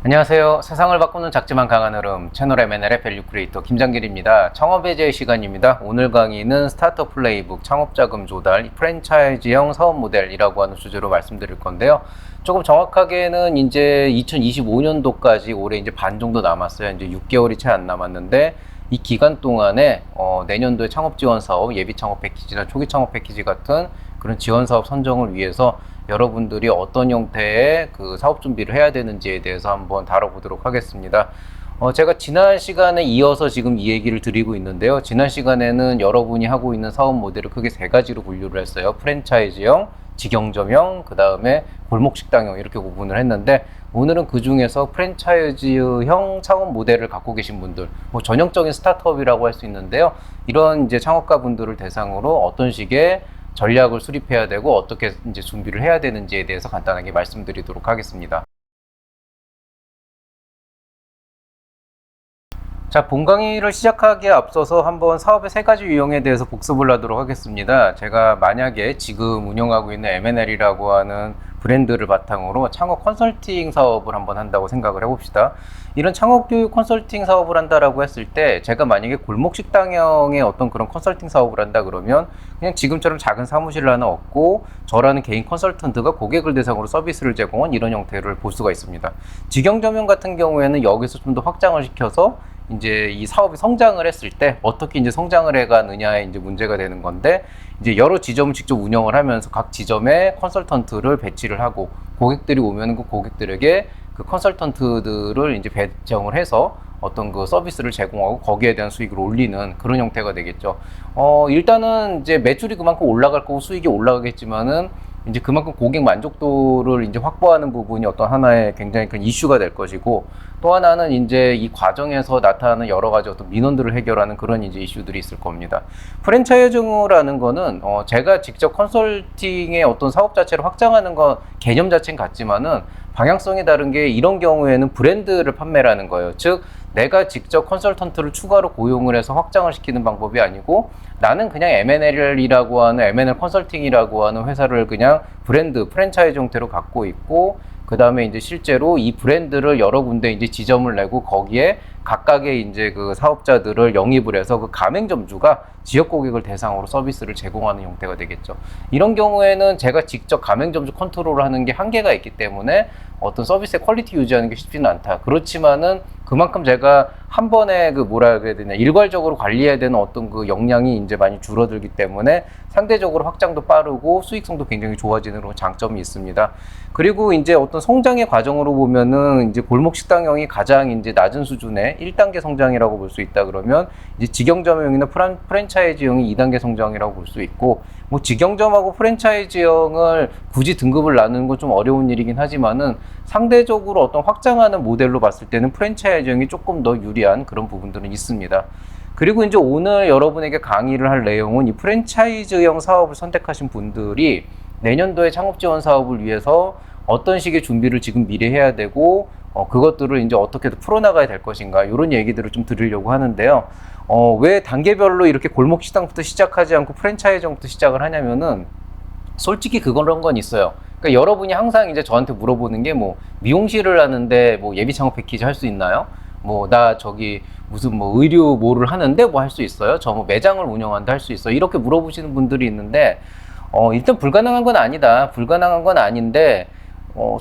안녕하세요. 세상을 바꾸는 작지만 강한 흐름 채널 M&L의 밸류 크리에이터 김장길입니다. 창업의 제 시간입니다. 오늘 강의는 스타트업 플레이북, 창업자금 조달, 프랜차이즈형 사업 모델이라고 하는 주제로 말씀드릴 건데요. 조금 정확하게는 이제 2025년도까지 올해 이제 반 정도 남았어요. 이제 6개월이 채 안 남았는데 이 기간 동안에 내년도에 창업 지원 사업, 예비 창업 패키지나 초기 창업 패키지 같은 그런 지원 사업 선정을 위해서 여러분들이 어떤 형태의 그 사업 준비를 해야 되는지에 대해서 한번 다뤄보도록 하겠습니다. 제가 지난 시간에 이어서 지금 이 얘기를 드리고 있는데요. 지난 시간에는 여러분이 하고 있는 사업 모델을 크게 세 가지로 분류를 했어요. 프랜차이즈형, 직영점형, 그 다음에 골목식당형 이렇게 구분을 했는데, 오늘은 그 중에서 프랜차이즈형 창업 모델을 갖고 계신 분들, 뭐 전형적인 스타트업이라고 할 수 있는데요. 이런 이제 창업가 분들을 대상으로 어떤 식의 전략을 수립해야 되고 어떻게 이제 준비를 해야 되는지에 대해서 간단하게 말씀드리도록 하겠습니다. 자, 본 강의를 시작하기에 앞서서 한번 사업의 세 가지 유형에 대해서 복습을 하도록 하겠습니다. 제가 만약에 지금 운영하고 있는 M&L이라고 하는 브랜드를 바탕으로 창업 컨설팅 사업을 한번 한다고 생각을 해봅시다. 이런 창업 교육 컨설팅 사업을 한다라고 했을 때, 제가 만약에 골목 식당형의 어떤 그런 컨설팅 사업을 한다 그러면 그냥 지금처럼 작은 사무실을 하나 얻고 저라는 개인 컨설턴트가 고객을 대상으로 서비스를 제공한 이런 형태를 볼 수가 있습니다. 직영점형 같은 경우에는 여기서 좀 더 확장을 시켜서 이제 이 사업이 성장을 했을 때 어떻게 이제 성장을 해가느냐에 이제 문제가 되는 건데, 이제 여러 지점을 직접 운영을 하면서 각 지점에 컨설턴트를 배치를 하고 고객들이 오면 그 고객들에게 그 컨설턴트들을 이제 배정을 해서 어떤 그 서비스를 제공하고 거기에 대한 수익을 올리는 그런 형태가 되겠죠. 일단은 이제 매출이 그만큼 올라갈 거고 수익이 올라가겠지만은 이제 그만큼 고객 만족도를 이제 확보하는 부분이 어떤 하나의 굉장히 큰 이슈가 될 것이고, 또 하나는 이제 이 과정에서 나타나는 여러 가지 어떤 민원들을 해결하는 그런 이제 이슈들이 있을 겁니다. 프랜차이즈라는 거는 제가 직접 컨설팅의 어떤 사업 자체를 확장하는 거 개념 자체는 같지만은 방향성이 다른 게, 이런 경우에는 브랜드를 판매라는 거예요. 즉 내가 직접 컨설턴트를 추가로 고용을 해서 확장을 시키는 방법이 아니고, 나는 그냥 M&L이라고 하는 M&L 컨설팅이라고 하는 회사를 그냥 브랜드, 프랜차이즈 형태로 갖고 있고, 그 다음에 이제 실제로 이 브랜드를 여러 군데 이제 지점을 내고 거기에 각각의 이제 그 사업자들을 영입을 해서 그 가맹점주가 지역 고객을 대상으로 서비스를 제공하는 형태가 되겠죠. 이런 경우에는 제가 직접 가맹점주 컨트롤을 하는 게 한계가 있기 때문에 어떤 서비스의 퀄리티 유지하는 게 쉽지는 않다. 그렇지만은 그만큼 제가 한 번에 그 뭐라 그래야 되냐, 일괄적으로 관리해야 되는 어떤 그 역량이 이제 많이 줄어들기 때문에 상대적으로 확장도 빠르고 수익성도 굉장히 좋아지는 그런 장점이 있습니다. 그리고 이제 어떤 성장의 과정으로 보면은 이제 골목 식당형이 가장 이제 낮은 수준의 1단계 성장이라고 볼 수 있다 그러면, 이제 직영점형이나 프랜차이즈형이 2단계 성장이라고 볼 수 있고, 뭐 직영점하고 프랜차이즈형을 굳이 등급을 나누는 건 좀 어려운 일이긴 하지만은 상대적으로 어떤 확장하는 모델로 봤을 때는 프랜차이즈형이 조금 더 유리한 그런 부분들은 있습니다. 그리고 이제 오늘 여러분에게 강의를 할 내용은 이 프랜차이즈형 사업을 선택하신 분들이 내년도에 창업 지원 사업을 위해서 어떤 식의 준비를 지금 미리 해야 되고, 그것들을 이제 어떻게 풀어나가야 될 것인가, 이런 얘기들을 좀 드리려고 하는데요. 왜 단계별로 이렇게 골목 식당부터 시작하지 않고 프랜차이즈형부터 시작을 하냐면은, 솔직히 그런 건 있어요. 그러니까 여러분이 항상 이제 저한테 물어보는 게, 뭐 미용실을 하는데 뭐 예비 창업 패키지 할 수 있나요? 뭐 나 저기 무슨 뭐 의류 뭐를 하는데 뭐 할 수 있어요? 저 뭐 매장을 운영하는데 할 수 있어요? 이렇게 물어보시는 분들이 있는데, 일단 불가능한 건 아니다. 불가능한 건 아닌데,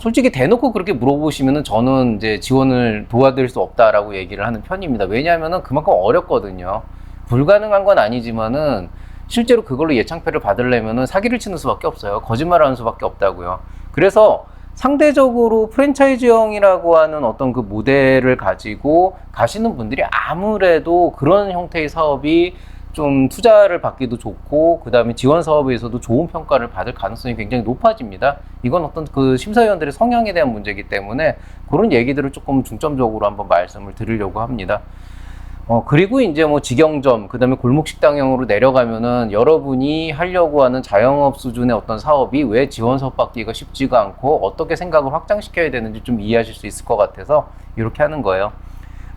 솔직히 대놓고 그렇게 물어보시면은 저는 이제 지원을 도와드릴 수 없다라고 얘기를 하는 편입니다. 왜냐하면은 그만큼 어렵거든요. 불가능한 건 아니지만은 실제로 그걸로 예창패를 받으려면은 사기를 치는 수밖에 없어요. 거짓말을 하는 수밖에 없다고요. 그래서 상대적으로 프랜차이즈형이라고 하는 어떤 그 모델을 가지고 가시는 분들이 아무래도 그런 형태의 사업이 좀 투자를 받기도 좋고, 그 다음에 지원 사업에서도 좋은 평가를 받을 가능성이 굉장히 높아집니다. 이건 어떤 그 심사위원들의 성향에 대한 문제이기 때문에 그런 얘기들을 조금 중점적으로 한번 말씀을 드리려고 합니다. 그리고 이제 뭐 직영점, 그 다음에 골목식당형으로 내려가면은 여러분이 하려고 하는 자영업 수준의 어떤 사업이 왜 지원 사업 받기가 쉽지가 않고 어떻게 생각을 확장시켜야 되는지 좀 이해하실 수 있을 것 같아서 이렇게 하는 거예요.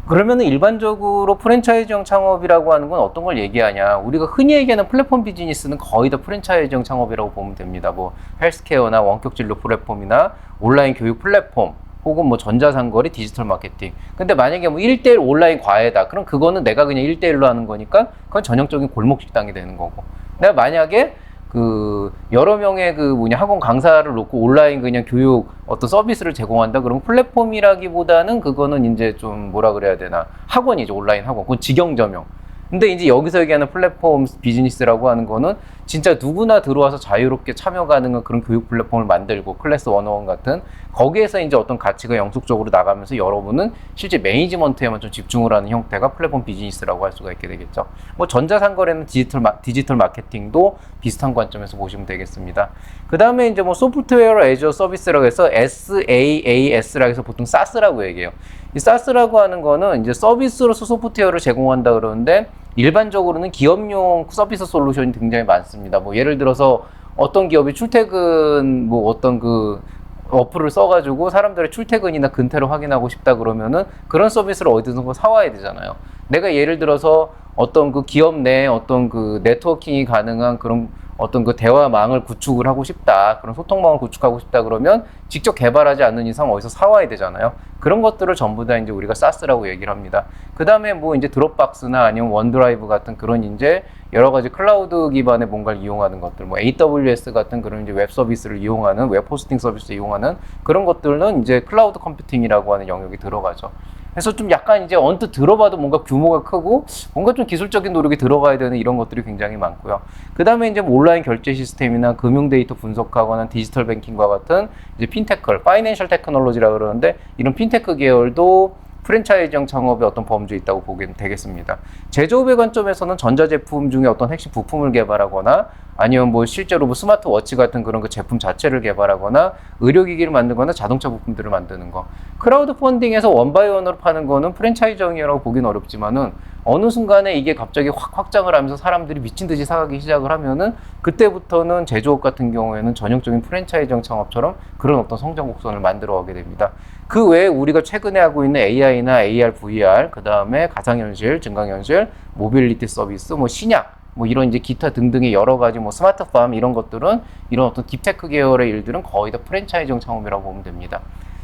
그러면은 일반적으로 프랜차이즈형 창업이라고 하는 건 어떤 걸 얘기하냐? 우리가 흔히 얘기하는 플랫폼 비즈니스는 거의 다 프랜차이즈형 창업이라고 보면 됩니다. 뭐 헬스케어나 원격 진료 플랫폼이나 온라인 교육 플랫폼, 혹은 뭐 전자상거래, 디지털 마케팅. 근데 만약에 뭐 1대1 온라인 과외다. 그럼 그거는 내가 그냥 1대1로 하는 거니까 그건 전형적인 골목 식당이 되는 거고. 내가 만약에 그 여러 명의 그 뭐냐 학원 강사를 놓고 온라인 그냥 교육 어떤 서비스를 제공한다. 그러면 플랫폼이라기보다는 그거는 이제 좀 뭐라 그래야 되나 학원이죠. 온라인 학원. 그건 직영점용. 근데 이제 여기서 얘기하는 플랫폼 비즈니스라고 하는 거는 진짜 누구나 들어와서 자유롭게 참여 가능한 그런 교육 플랫폼을 만들고 클래스 101 같은 거기에서 이제 어떤 가치가 영속적으로 나가면서 여러분은 실제 매니지먼트에만 좀 집중을 하는 형태가 플랫폼 비즈니스라고 할 수가 있게 되겠죠. 뭐 전자상거래는 디지털 마케팅도 비슷한 관점에서 보시면 되겠습니다. 그 다음에 이제 뭐 소프트웨어 애저 서비스라고 해서 SaaS라고 해서 보통 SaaS라고 얘기해요. 이 SaaS라고 하는 거는 이제 서비스로서 소프트웨어를 제공한다 그러는데 일반적으로는 기업용 서비스 솔루션이 굉장히 많습니다. 뭐 예를 들어서 어떤 기업이 출퇴근 뭐 어떤 그 어플을 써가지고 사람들의 출퇴근이나 근태를 확인하고 싶다 그러면은 그런 서비스를 어디서 사와야 되잖아요. 내가 예를 들어서 어떤 그 기업 내에 어떤 그 네트워킹이 가능한 그런 어떤 그 대화망을 구축을 하고 싶다. 그런 소통망을 구축하고 싶다 그러면 직접 개발하지 않는 이상 어디서 사와야 되잖아요. 그런 것들을 전부 다 이제 우리가 SaaS라고 얘기를 합니다. 그 다음에 뭐 이제 드롭박스나 아니면 원드라이브 같은 그런 이제 여러 가지 클라우드 기반의 뭔가를 이용하는 것들, 뭐 AWS 같은 그런 이제 웹 서비스를 이용하는 웹 호스팅 서비스 이용하는 그런 것들은 이제 클라우드 컴퓨팅이라고 하는 영역이 들어가죠. 그래서 좀 약간 이제 언뜻 들어봐도 뭔가 규모가 크고 뭔가 좀 기술적인 노력이 들어가야 되는 이런 것들이 굉장히 많고요. 그 다음에 이제 뭐 온라인 결제 시스템이나 금융 데이터 분석하거나 디지털 뱅킹과 같은 이제 핀테크, 파이낸셜 테크놀로지라고 그러는데 이런 핀테크 계열도 프랜차이즈형 창업의 어떤 범주에 있다고 보게 되겠습니다. 제조업의 관점에서는 전자제품 중에 어떤 핵심 부품을 개발하거나 아니면 뭐 실제로 뭐 스마트워치 같은 그런 그 제품 자체를 개발하거나 의료기기를 만들거나 자동차 부품들을 만드는 거. 크라우드 펀딩에서 원바이원으로 파는 거는 프랜차이즈형이라고 보기는 어렵지만은 어느 순간에 이게 갑자기 확 확장을 하면서 사람들이 미친 듯이 사가기 시작을 하면은 그때부터는 제조업 같은 경우에는 전형적인 프랜차이즈형 창업처럼 그런 어떤 성장 곡선을 만들어 가게 됩니다. 그 외에 우리가 최근에 하고 있는 AI나 AR, VR, 그 다음에 가상현실, 증강현실, 모빌리티 서비스, 뭐 신약, 뭐 이런 이제 기타 등등의 여러 가지 뭐 스마트팜 이런 것들은 이런 어떤 딥테크 계열의 일들은 거의 다 프랜차이즈형 창업이라고 보면 됩니다.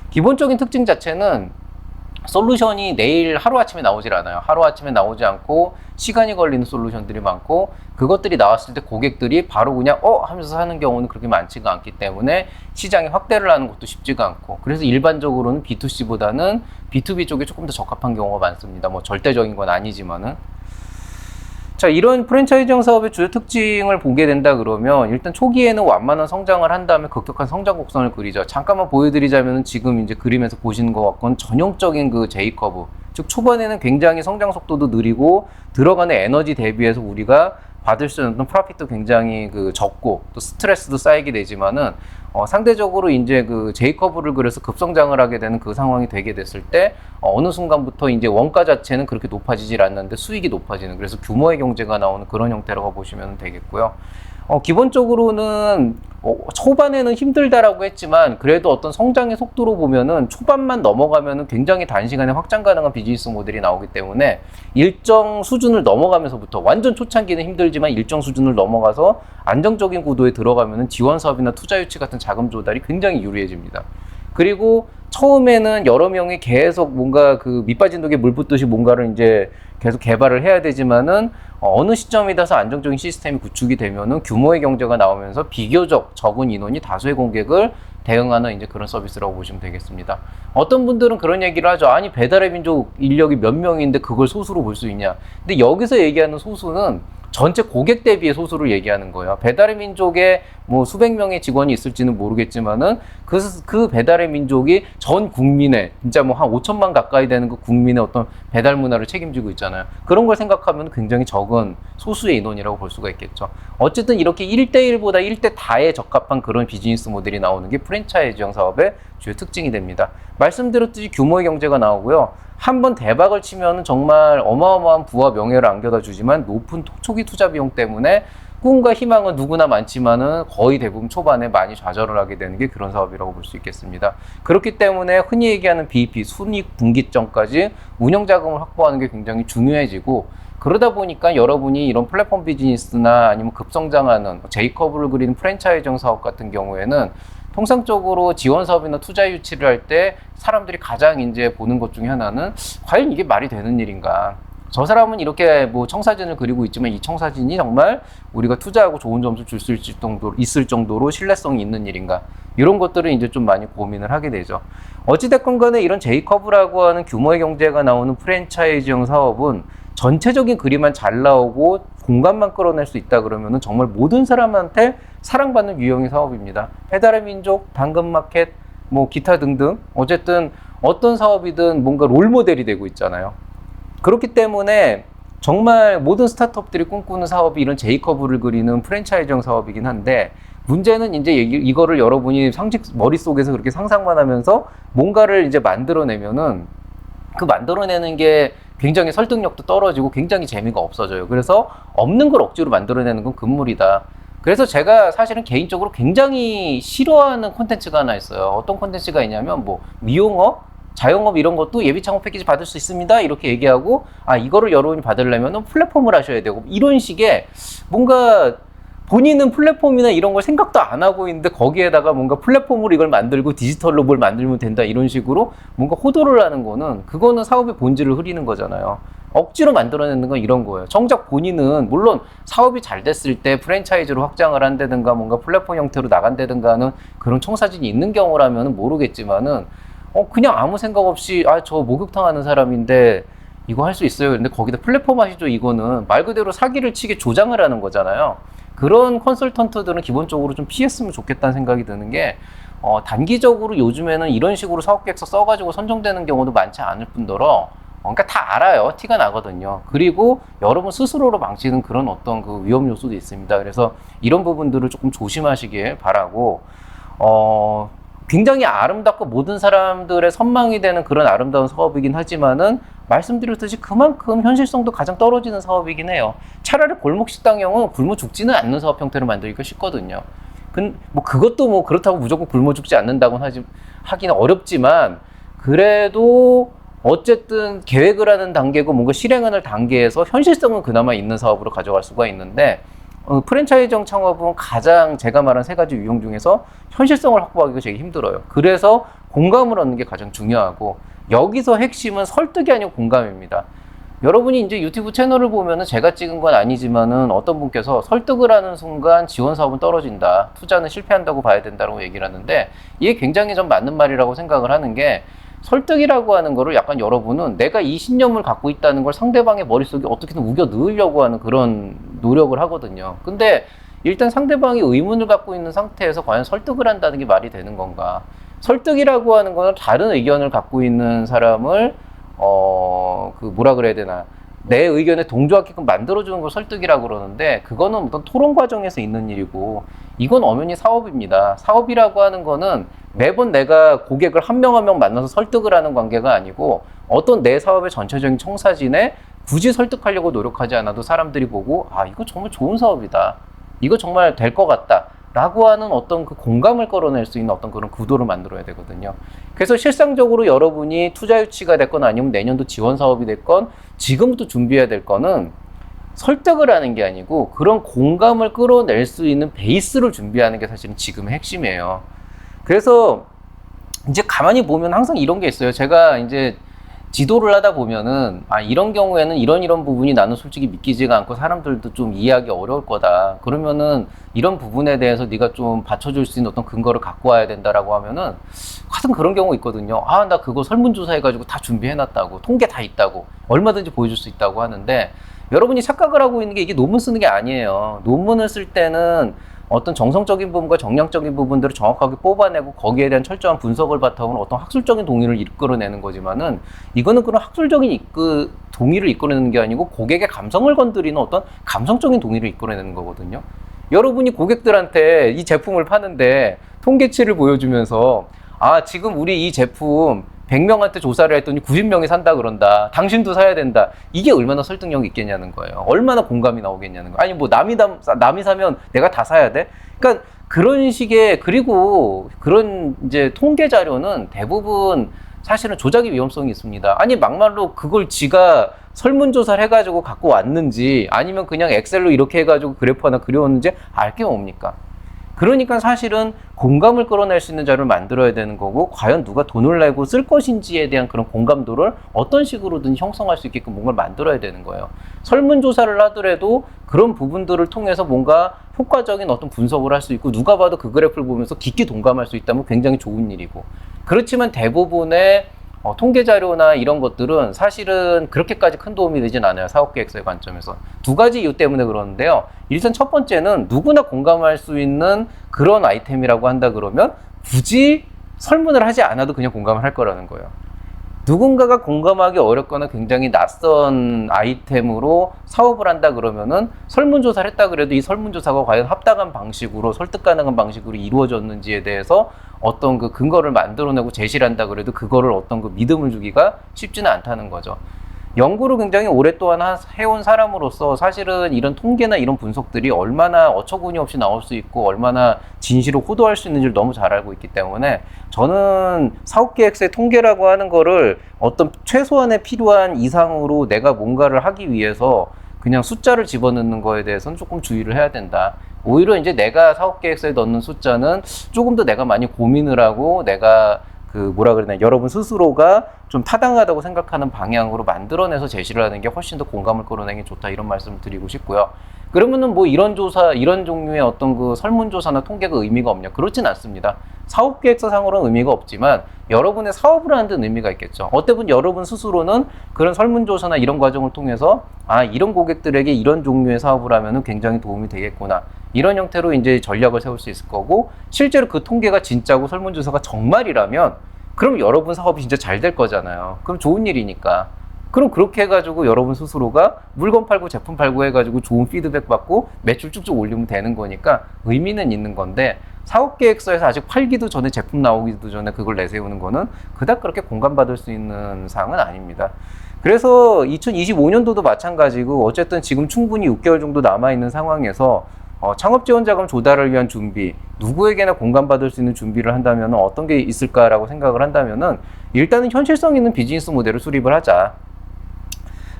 기본적인 특징 자체는 솔루션이 내일 하루아침에 나오질 않아요. 하루아침에 나오지 않고 시간이 걸리는 솔루션들이 많고 그것들이 나왔을 때 고객들이 바로 그냥 하면서 사는 경우는 그렇게 많지가 않기 때문에 시장에 확대를 하는 것도 쉽지가 않고 그래서 일반적으로는 B2C보다는 B2B 쪽에 조금 더 적합한 경우가 많습니다. 뭐 절대적인 건 아니지만은 자, 이런 프랜차이즈형 사업의 주요 특징을 보게 된다 그러면 일단 초기에는 완만한 성장을 한 다음에 급격한 성장 곡선을 그리죠. 잠깐만 보여드리자면 지금 이제 그림에서 보시는 것 같고는 전형적인 그 J커브. 즉 초반에는 굉장히 성장 속도도 느리고 들어가는 에너지 대비해서 우리가 받을 수 있는 프로핏도 굉장히 그 적고 또 스트레스도 쌓이게 되지만은 상대적으로 이제 그 J커브를 그려서 급성장을 하게 되는 그 상황이 되게 됐을 때 어느 순간부터 이제 원가 자체는 그렇게 높아지질 않는데 수익이 높아지는 그래서 규모의 경제가 나오는 그런 형태라고 보시면 되겠고요. 기본적으로는 초반에는 힘들다라고 했지만 그래도 어떤 성장의 속도로 보면은 초반만 넘어가면은 굉장히 단시간에 확장 가능한 비즈니스 모델이 나오기 때문에 일정 수준을 넘어가면서부터 완전 초창기는 힘들지만 일정 수준을 넘어가서 안정적인 구도에 들어가면은 지원 사업이나 투자 유치 같은 자금 조달이 굉장히 유리해집니다. 그리고 처음에는 여러 명이 계속 뭔가 그 밑빠진 독에 물 붓듯이 뭔가를 이제 계속 개발을 해야 되지만은 어느 시점에 따라서 안정적인 시스템이 구축이 되면은 규모의 경제가 나오면서 비교적 적은 인원이 다수의 고객을 대응하는 이제 그런 서비스라고 보시면 되겠습니다. 어떤 분들은 그런 얘기를 하죠. 아니 배달의 민족 인력이 몇 명인데 그걸 소수로 볼 수 있냐. 근데 여기서 얘기하는 소수는 전체 고객 대비의 소수를 얘기하는 거예요. 배달의 민족에 뭐 수백 명의 직원이 있을지는 모르겠지만은 그 배달의 민족이 전 국민의 진짜 뭐 한 5천만 가까이 되는 그 국민의 어떤 배달 문화를 책임지고 있잖아요. 그런 걸 생각하면 굉장히 적은 소수의 인원이라고 볼 수가 있겠죠. 어쨌든 이렇게 1대1보다 1대 다에 적합한 그런 비즈니스 모델이 나오는 게 프랜차이즈형 사업의 주요 특징이 됩니다. 말씀드렸듯이 규모의 경제가 나오고요. 한번 대박을 치면 정말 어마어마한 부와 명예를 안겨다 주지만 높은 초기 투자 비용 때문에 꿈과 희망은 누구나 많지만은 거의 대부분 초반에 많이 좌절을 하게 되는 게 그런 사업이라고 볼 수 있겠습니다. 그렇기 때문에 흔히 얘기하는 BEP, 순이익 분기점까지 운영 자금을 확보하는 게 굉장히 중요해지고 그러다 보니까 여러분이 이런 플랫폼 비즈니스나 아니면 급성장하는 J커브를 그리는 프랜차이즈형 사업 같은 경우에는 통상적으로 지원 사업이나 투자 유치를 할 때 사람들이 가장 이제 보는 것 중에 하나는 과연 이게 말이 되는 일인가? 저 사람은 이렇게 뭐 청사진을 그리고 있지만 이 청사진이 정말 우리가 투자하고 좋은 점수 줄 수 있을 정도로 신뢰성이 있는 일인가? 이런 것들을 이제 좀 많이 고민을 하게 되죠. 어찌됐건 간에 이런 제이커브라고 하는 규모의 경제가 나오는 프랜차이즈형 사업은 전체적인 그림만 잘 나오고 공간만 끌어낼 수 있다 그러면은 정말 모든 사람한테 사랑받는 유형의 사업입니다. 배달의 민족, 당근마켓, 뭐 기타 등등 어쨌든 어떤 사업이든 뭔가 롤모델이 되고 있잖아요. 그렇기 때문에 정말 모든 스타트업들이 꿈꾸는 사업이 이런 제이커브를 그리는 프랜차이즈형 사업이긴 한데 문제는 이제 이거를 여러분이 머릿속에서 그렇게 상상만 하면서 뭔가를 이제 만들어내면은 그 만들어내는 게 굉장히 설득력도 떨어지고 굉장히 재미가 없어져요. 그래서 없는 걸 억지로 만들어내는 건 금물이다. 그래서 제가 사실은 개인적으로 굉장히 싫어하는 콘텐츠가 하나 있어요. 어떤 콘텐츠가 있냐면 뭐 미용업, 자영업 이런 것도 예비 창업 패키지 받을 수 있습니다. 이렇게 얘기하고 이거를 여러분이 받으려면 플랫폼을 하셔야 되고 이런 식의 뭔가 본인은 플랫폼이나 이런 걸 생각도 안 하고 있는데 거기에다가 뭔가 플랫폼으로 이걸 만들고 디지털로 뭘 만들면 된다 이런 식으로 뭔가 호도를 하는 거는 그거는 사업의 본질을 흐리는 거잖아요. 억지로 만들어내는 건 이런 거예요. 정작 본인은 물론 사업이 잘 됐을 때 프랜차이즈로 확장을 한다든가 뭔가 플랫폼 형태로 나간다든가 하는 그런 청사진이 있는 경우라면 모르겠지만은 그냥 아무 생각 없이 저 목욕탕 하는 사람인데 이거 할 수 있어요. 근데 거기다 플랫폼 하시죠. 이거는 말 그대로 사기를 치게 조장을 하는 거잖아요. 그런 컨설턴트들은 기본적으로 좀 피했으면 좋겠다는 생각이 드는 게 단기적으로 요즘에는 이런 식으로 사업계획서 써가지고 선정되는 경우도 많지 않을 뿐더러 그러니까 다 알아요. 티가 나거든요. 그리고 여러분 스스로로 망치는 그런 어떤 그 위험 요소도 있습니다. 그래서 이런 부분들을 조금 조심하시길 바라고 굉장히 아름답고 모든 사람들의 선망이 되는 그런 아름다운 사업이긴 하지만은 말씀드렸듯이 그만큼 현실성도 가장 떨어지는 사업이긴 해요. 차라리 골목식당형은 굶어 죽지는 않는 사업 형태를 만들기가 쉽거든요. 뭐 그것도 뭐 그렇다고 무조건 굶어 죽지 않는다고는 하기는 어렵지만 그래도 어쨌든 계획을 하는 단계고 뭔가 실행하는 단계에서 현실성은 그나마 있는 사업으로 가져갈 수가 있는데 프랜차이즈형 창업은 가장 제가 말한 세 가지 유형 중에서 현실성을 확보하기가 되게 힘들어요. 그래서 공감을 얻는 게 가장 중요하고 여기서 핵심은 설득이 아니고 공감입니다. 여러분이 이제 유튜브 채널을 보면은 제가 찍은 건 아니지만은 어떤 분께서 설득을 하는 순간 지원 사업은 떨어진다. 투자는 실패한다고 봐야 된다고 얘기를 하는데 이게 굉장히 좀 맞는 말이라고 생각을 하는 게 설득이라고 하는 거를 약간 여러분은 내가 이 신념을 갖고 있다는 걸 상대방의 머릿속에 어떻게든 우겨 넣으려고 하는 그런 노력을 하거든요. 근데 일단 상대방이 의문을 갖고 있는 상태에서 과연 설득을 한다는 게 말이 되는 건가? 설득이라고 하는 거는 다른 의견을 갖고 있는 사람을 뭐라 그래야 되나? 내 의견에 동조하게끔 만들어주는 걸 설득이라고 그러는데 그거는 어떤 토론 과정에서 있는 일이고 이건 엄연히 사업입니다. 사업이라고 하는 거는 매번 내가 고객을 한 명 한 명 만나서 설득을 하는 관계가 아니고 어떤 내 사업의 전체적인 청사진에 굳이 설득하려고 노력하지 않아도 사람들이 보고 이거 정말 좋은 사업이다. 이거 정말 될 것 같다. 라고 하는 어떤 그 공감을 끌어낼 수 있는 어떤 그런 구도를 만들어야 되거든요. 그래서 실상적으로 여러분이 투자 유치가 됐건 아니면 내년도 지원 사업이 됐건 지금부터 준비해야 될 거는 설득을 하는 게 아니고 그런 공감을 끌어낼 수 있는 베이스를 준비하는 게 사실은 지금의 핵심이에요. 그래서 이제 가만히 보면 항상 이런 게 있어요. 제가 이제 지도를 하다 보면은 이런 경우에는 이런 부분이 나는 솔직히 믿기지가 않고 사람들도 좀 이해하기 어려울 거다. 그러면은 이런 부분에 대해서 네가 좀 받쳐줄 수 있는 어떤 근거를 갖고 와야 된다라고 하면은 하여튼 그런 경우 있거든요. 나 그거 설문조사 해가지고 다 준비해놨다고, 통계 다 있다고, 얼마든지 보여줄 수 있다고 하는데 여러분이 착각을 하고 있는 게 이게 논문 쓰는 게 아니에요. 논문을 쓸 때는 어떤 정성적인 부분과 정량적인 부분들을 정확하게 뽑아내고 거기에 대한 철저한 분석을 바탕으로 어떤 학술적인 동의를 이끌어내는 거지만은 이거는 그런 학술적인 동의를 이끌어내는 게 아니고 고객의 감성을 건드리는 어떤 감성적인 동의를 이끌어내는 거거든요. 여러분이 고객들한테 이 제품을 파는데 통계치를 보여주면서 지금 우리 이 제품 100명한테 조사를 했더니 90명이 산다 그런다. 당신도 사야 된다. 이게 얼마나 설득력이 있겠냐는 거예요. 얼마나 공감이 나오겠냐는 거예요. 아니 뭐 남이 사면 내가 다 사야 돼? 그러니까 그런 식의 그리고 그런 이제 통계 자료는 대부분 사실은 조작의 위험성이 있습니다. 아니 막말로 그걸 지가 설문조사를 해가지고 갖고 왔는지 아니면 그냥 엑셀로 이렇게 해가지고 그래프 하나 그려왔는지 알 게 뭡니까? 그러니까 사실은 공감을 끌어낼 수 있는 자료를 만들어야 되는 거고, 과연 누가 돈을 내고 쓸 것인지에 대한 그런 공감도를 어떤 식으로든 형성할 수 있게끔 뭔가를 만들어야 되는 거예요. 설문조사를 하더라도 그런 부분들을 통해서 뭔가 효과적인 어떤 분석을 할 수 있고, 누가 봐도 그 그래프를 보면서 깊게 동감할 수 있다면 굉장히 좋은 일이고, 그렇지만 대부분의 통계 자료나 이런 것들은 사실은 그렇게까지 큰 도움이 되진 않아요. 사업계획서의 관점에서. 두 가지 이유 때문에 그러는데요. 일단 첫 번째는 누구나 공감할 수 있는 그런 아이템이라고 한다 그러면 굳이 설문을 하지 않아도 그냥 공감을 할 거라는 거예요. 누군가가 공감하기 어렵거나 굉장히 낯선 아이템으로 사업을 한다 그러면은 설문조사를 했다 그래도 이 설문조사가 과연 합당한 방식으로, 설득 가능한 방식으로 이루어졌는지에 대해서 어떤 그 근거를 만들어내고 제시를 한다 그래도 그거를 어떤 그 믿음을 주기가 쉽지는 않다는 거죠. 연구를 굉장히 오랫동안 해온 사람으로서 사실은 이런 통계나 이런 분석들이 얼마나 어처구니 없이 나올 수 있고 얼마나 진실을 호도할 수 있는지를 너무 잘 알고 있기 때문에, 저는 사업계획서의 통계라고 하는 거를 어떤 최소한의 필요한 이상으로 내가 뭔가를 하기 위해서 그냥 숫자를 집어넣는 거에 대해서는 조금 주의를 해야 된다. 오히려 이제 내가 사업계획서에 넣는 숫자는 조금 더 내가 많이 고민을 하고, 내가 여러분 스스로가 좀 타당하다고 생각하는 방향으로 만들어내서 제시를 하는 게 훨씬 더 공감을 끌어내기 좋다, 이런 말씀을 드리고 싶고요. 그러면은 뭐 이런 조사, 이런 종류의 어떤 그 설문조사나 통계가 의미가 없냐? 그렇진 않습니다. 사업계획서상으로는 의미가 없지만 여러분의 사업을 하는 데는 의미가 있겠죠. 어때 보면 여러분 스스로는 그런 설문조사나 이런 과정을 통해서 이런 고객들에게 이런 종류의 사업을 하면은 굉장히 도움이 되겠구나, 이런 형태로 이제 전략을 세울 수 있을 거고, 실제로 그 통계가 진짜고 설문조사가 정말이라면 그럼 여러분 사업이 진짜 잘 될 거잖아요. 그럼 좋은 일이니까. 그럼 그렇게 해가지고 여러분 스스로가 물건 팔고 제품 팔고 해가지고 좋은 피드백 받고 매출 쭉쭉 올리면 되는 거니까 의미는 있는 건데, 사업계획서에서 아직 팔기도 전에, 제품 나오기도 전에 그걸 내세우는 거는 그닥 그렇게 공감받을 수 있는 사항은 아닙니다. 그래서 2025년도도 마찬가지고, 어쨌든 지금 충분히 6개월 정도 남아있는 상황에서 창업지원자금 조달을 위한 준비, 누구에게나 공감받을 수 있는 준비를 한다면 어떤 게 있을까라고 생각을 한다면은, 일단은 현실성 있는 비즈니스 모델을 수립을 하자.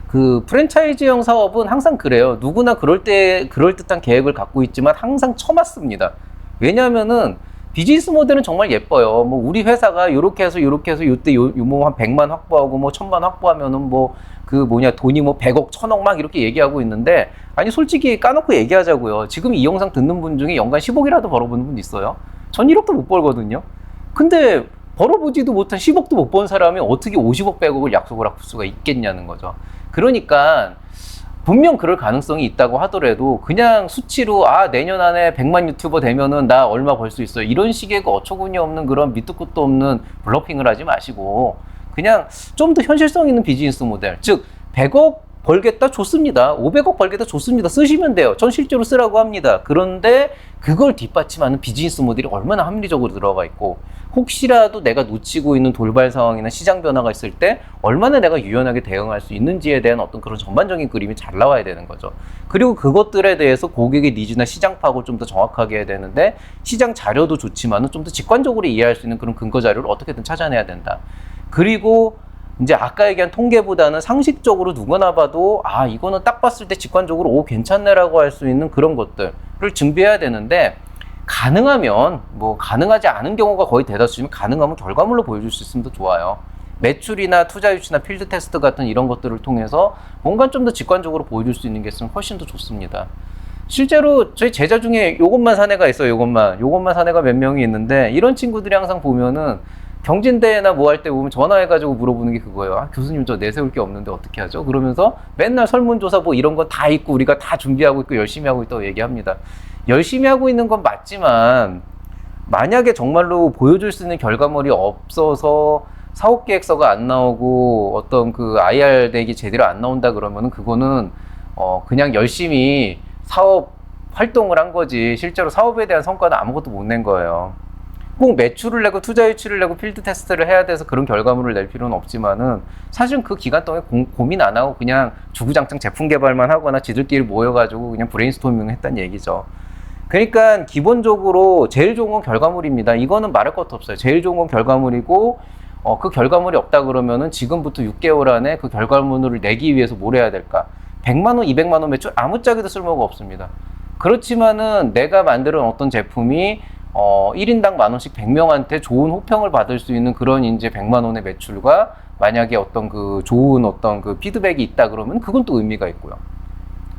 그 프랜차이즈형 사업은 항상 그래요. 누구나 그럴듯한 계획을 갖고 있지만 항상 처맞습니다. 왜냐하면은 비즈니스 모델은 정말 예뻐요. 뭐 우리 회사가 요렇게 해서 요때 뭐 한 100만 확보하고 뭐 1000만 확보하면은 뭐 돈이 뭐 100억, 1000억 막 이렇게 얘기하고 있는데, 아니 솔직히 까놓고 얘기하자고요. 지금 이 영상 듣는 분 중에 연간 10억이라도 벌어보는 분 있어요? 전 1억도 못 벌거든요. 근데 벌어보지도 못한 10억도 못 번 사람이 어떻게 50억, 100억을 약속을 할 수가 있겠냐는 거죠. 그러니까 분명 그럴 가능성이 있다고 하더라도 그냥 수치로 내년 안에 100만 유튜버 되면은 나 얼마 벌 수 있어요, 이런 식의 그 어처구니 없는 그런 밑도 끝도 없는 블러핑을 하지 마시고, 그냥 좀 더 현실성 있는 비즈니스 모델, 즉 100억 벌겠다, 좋습니다. 500억 벌겠다, 좋습니다. 쓰시면 돼요. 전 실제로 쓰라고 합니다. 그런데 그걸 뒷받침하는 비즈니스 모델이 얼마나 합리적으로 들어가 있고, 혹시라도 내가 놓치고 있는 돌발 상황이나 시장 변화가 있을 때 얼마나 내가 유연하게 대응할 수 있는지에 대한 어떤 그런 전반적인 그림이 잘 나와야 되는 거죠. 그리고 그것들에 대해서 고객의 니즈나 시장 파악을 좀 더 정확하게 해야 되는데, 시장 자료도 좋지만은 좀 더 직관적으로 이해할 수 있는 그런 근거 자료를 어떻게든 찾아내야 된다. 그리고 이제 아까 얘기한 통계보다는 상식적으로 누구나 봐도 이거는 딱 봤을 때 직관적으로 괜찮네라고 할 수 있는 그런 것들을 준비해야 되는데, 가능하면, 뭐 가능하지 않은 경우가 거의 대다수지만 가능하면 결과물로 보여줄 수 있으면 더 좋아요. 매출이나 투자 유치나 필드 테스트 같은 이런 것들을 통해서 뭔가 좀 더 직관적으로 보여줄 수 있는 게 있으면 훨씬 더 좋습니다. 실제로 저희 제자 중에 요것만 사내가 있어요. 요것만 사내가 몇 명이 있는데, 이런 친구들이 항상 보면은 경진대회나 뭐 할 때 보면 전화해가지고 물어보는 게 그거예요. 교수님 저 내세울 게 없는데 어떻게 하죠? 그러면서 맨날 설문조사 뭐 이런 거 다 있고 우리가 다 준비하고 있고 열심히 하고 있다고 얘기합니다. 열심히 하고 있는 건 맞지만, 만약에 정말로 보여줄 수 있는 결과물이 없어서 사업계획서가 안 나오고 어떤 그 IR 대기 제대로 안 나온다 그러면은 그거는 그냥 열심히 사업 활동을 한 거지, 실제로 사업에 대한 성과는 아무것도 못 낸 거예요. 꼭 매출을 내고 투자 유치를 내고 필드 테스트를 해야 돼서 그런 결과물을 낼 필요는 없지만은, 사실은 그 기간 동안에 고민 안 하고 그냥 주구장창 제품 개발만 하거나 지들끼리 모여가지고 그냥 브레인스토밍 했단 얘기죠. 그러니까 기본적으로 제일 좋은 건 결과물입니다. 이거는 말할 것도 없어요. 제일 좋은 건 결과물이고, 그 결과물이 없다 그러면은 지금부터 6개월 안에 그 결과물을 내기 위해서 뭘 해야 될까? 100만 원, 200만 원 매출 아무짝에도 쓸모가 없습니다. 그렇지만은 내가 만드는 어떤 제품이 1인당 10,000원씩 100명한테 좋은 호평을 받을 수 있는 그런 이제 100만 원의 매출과 만약에 어떤 그 좋은 어떤 그 피드백이 있다 그러면 그건 또 의미가 있고요.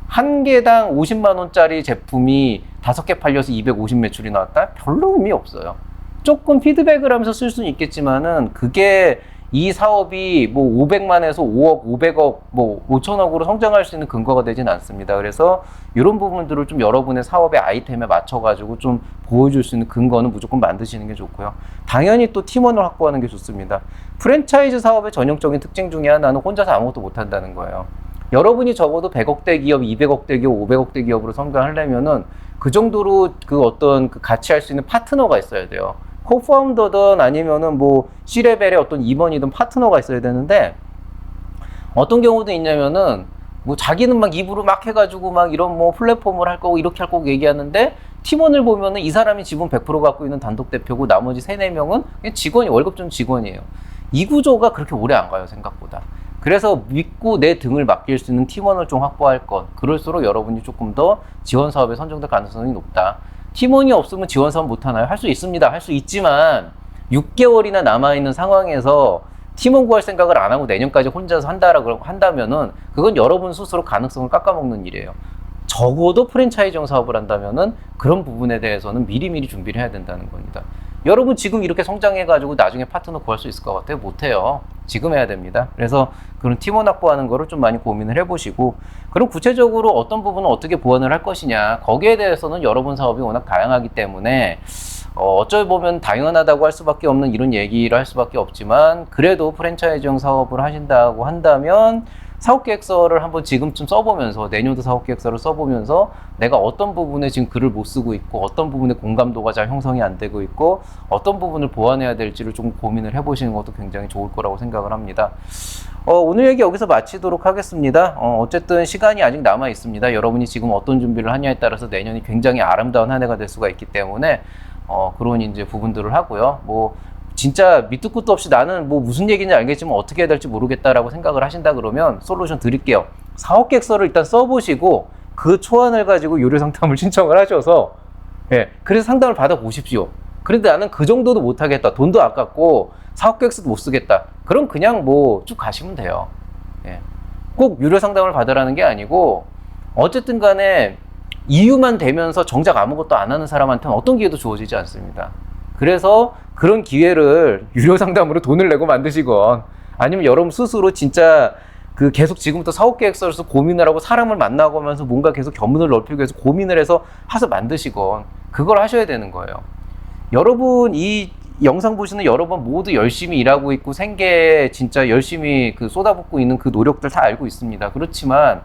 한 개당 50만 원짜리 제품이 5개 팔려서 250 매출이 나왔다? 별로 의미 없어요. 조금 피드백을 하면서 쓸 수는 있겠지만은 그게 이 사업이 뭐 500만에서 5억, 500억, 뭐 5천억으로 성장할 수 있는 근거가 되진 않습니다. 그래서 이런 부분들을 좀 여러분의 사업의 아이템에 맞춰가지고 좀 보여줄 수 있는 근거는 무조건 만드시는 게 좋고요. 당연히 또 팀원을 확보하는 게 좋습니다. 프랜차이즈 사업의 전형적인 특징 중에 하나는 혼자서 아무것도 못한다는 거예요. 여러분이 적어도 100억대 기업, 200억대 기업, 500억대 기업으로 성장하려면은 그 정도로 그 어떤 그 같이 할 수 있는 파트너가 있어야 돼요. 코파운더든 아니면은 뭐 C레벨의 어떤 임원이든 파트너가 있어야 되는데 어떤 경우도 있냐면은 뭐 자기는 막 입으로 막 해가지고 막 이런 뭐 플랫폼을 할 거고 이렇게 할 거고 얘기하는데 팀원을 보면은 이 사람이 지분 100% 갖고 있는 단독 대표고 나머지 3, 4명은 그냥 직원이 월급 준 직원이에요. 이 구조가 그렇게 오래 안 가요, 생각보다. 그래서 믿고 내 등을 맡길 수 있는 팀원을 좀 확보할 것. 그럴수록 여러분이 조금 더 지원 사업에 선정될 가능성이 높다. 팀원이 없으면 지원 사업 못 하나요? 할 수 있습니다. 할 수 있지만 6개월이나 남아있는 상황에서 팀원 구할 생각을 안 하고 내년까지 혼자서 한다라고 한다면은 그건 여러분 스스로 가능성을 깎아먹는 일이에요. 적어도 프랜차이즈 사업을 한다면은 그런 부분에 대해서는 미리미리 준비를 해야 된다는 겁니다. 여러분 지금 이렇게 성장해가지고 나중에 파트너 구할 수 있을 것 같아요? 못해요. 지금 해야 됩니다. 그래서 그런 팀원 확보하는 거를 좀 많이 고민을 해보시고, 그럼 구체적으로 어떤 부분은 어떻게 보완을 할 것이냐, 거기에 대해서는 여러분 사업이 워낙 다양하기 때문에 어쩔 보면 당연하다고 할 수밖에 없는 이런 얘기를 할 수밖에 없지만, 그래도 프랜차이즈형 사업을 하신다고 한다면 사업계획서를 한번 지금쯤 써보면서, 내년도 사업계획서를 써보면서 내가 어떤 부분에 지금 글을 못 쓰고 있고 어떤 부분에 공감도가 잘 형성이 안 되고 있고 어떤 부분을 보완해야 될지를 좀 고민을 해보시는 것도 굉장히 좋을 거라고 생각을 합니다. 오늘 얘기 여기서 마치도록 하겠습니다. 어쨌든 시간이 아직 남아 있습니다. 여러분이 지금 어떤 준비를 하냐에 따라서 내년이 굉장히 아름다운 한 해가 될 수가 있기 때문에 그런 이제 부분들을 하고요. 뭐 진짜 밑도 끝도 없이 나는 뭐 무슨 얘기인지 알겠지만 어떻게 해야 될지 모르겠다라고 생각을 하신다 그러면 솔루션 드릴게요. 사업계획서를 일단 써보시고 그 초안을 가지고 유료 상담을 신청을 하셔서, 그래서 상담을 받아보십시오. 그런데 나는 그 정도도 못하겠다, 돈도 아깝고 사업계획서도 못 쓰겠다, 그럼 그냥 뭐 쭉 가시면 돼요. 꼭 유료 상담을 받으라는 게 아니고 어쨌든 간에 이유만 대면서 정작 아무것도 안 하는 사람한테는 어떤 기회도 주어지지 않습니다. 그래서 그런 기회를 유료 상담으로 돈을 내고 만드시건, 아니면 여러분 스스로 진짜 그 계속 지금부터 사업계획서를 써서 고민을 하고 사람을 만나고 하면서 뭔가 계속 견문을 넓히기 위해서 고민을 해서 만드시건, 그걸 하셔야 되는 거예요. 여러분 이 영상 보시는 여러분 모두 열심히 일하고 있고 생계에 진짜 열심히 그 쏟아붓고 있는 그 노력들 다 알고 있습니다. 그렇지만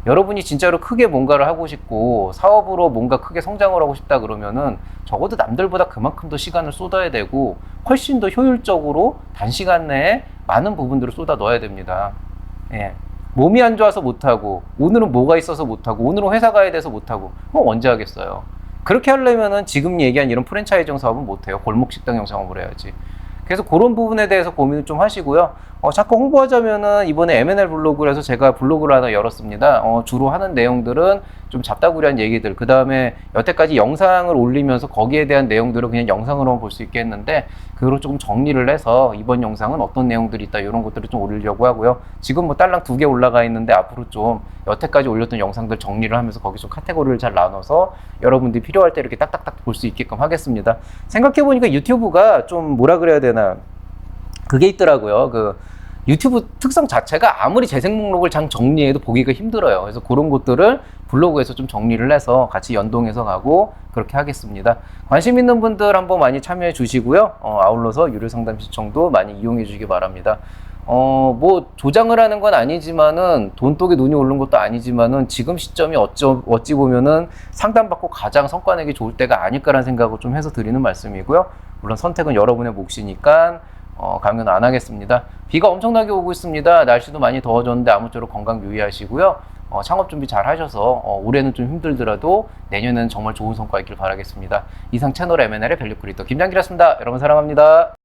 여러분이 진짜로 크게 뭔가를 하고 싶고 사업으로 뭔가 크게 성장을 하고 싶다 그러면은 적어도 남들보다 그만큼 더 시간을 쏟아야 되고 훨씬 더 효율적으로 단시간 내에 많은 부분들을 쏟아 넣어야 됩니다. 몸이 안 좋아서 못하고 오늘은 뭐가 있어서 못하고 오늘은 회사 가야 돼서 못하고 그럼 언제 하겠어요? 그렇게 하려면은 지금 얘기한 이런 프랜차이즈 사업은 못해요. 골목 식당형 사업을 해야지. 그래서 그런 부분에 대해서 고민을 좀 하시고요. 자꾸 홍보하자면은 이번에 M&L 블로그에서 제가 블로그를 하나 열었습니다. 주로 하는 내용들은 좀 잡다구리한 얘기들, 그 다음에 여태까지 영상을 올리면서 거기에 대한 내용들을 그냥 영상으로만 볼 수 있게 했는데 그걸 조금 정리를 해서 이번 영상은 어떤 내용들이 있다 이런 것들을 좀 올리려고 하고요. 지금 뭐 딸랑 2개 올라가 있는데 앞으로 좀 여태까지 올렸던 영상들 정리를 하면서 거기 좀 카테고리를 잘 나눠서 여러분들이 필요할 때 이렇게 딱딱딱 볼 수 있게끔 하겠습니다. 생각해보니까 유튜브가 좀 뭐라 그래야 되나, 그게 있더라고요. 그 유튜브 특성 자체가 아무리 재생 목록을 잘 정리해도 보기가 힘들어요. 그래서 그런 것들을 블로그에서 좀 정리를 해서 같이 연동해서 가고 그렇게 하겠습니다. 관심 있는 분들 한번 많이 참여해 주시고요. 아울러서 유료 상담 신청도 많이 이용해 주시기 바랍니다. 뭐 조장을 하는 건 아니지만은 돈독에 눈이 오른 것도 아니지만은 지금 시점이 어찌 보면은 상담받고 가장 성과 내기 좋을 때가 아닐까라는 생각을 좀 해서 드리는 말씀이고요. 물론 선택은 여러분의 몫이니까 강연 안 하겠습니다. 비가 엄청나게 오고 있습니다. 날씨도 많이 더워졌는데 아무쪼록 건강 유의하시고요. 창업 준비 잘 하셔서 올해는 좀 힘들더라도 내년에는 정말 좋은 성과 있길 바라겠습니다. 이상 채널 M&L의 밸류 크리에이터 김장길이었습니다. 여러분 사랑합니다.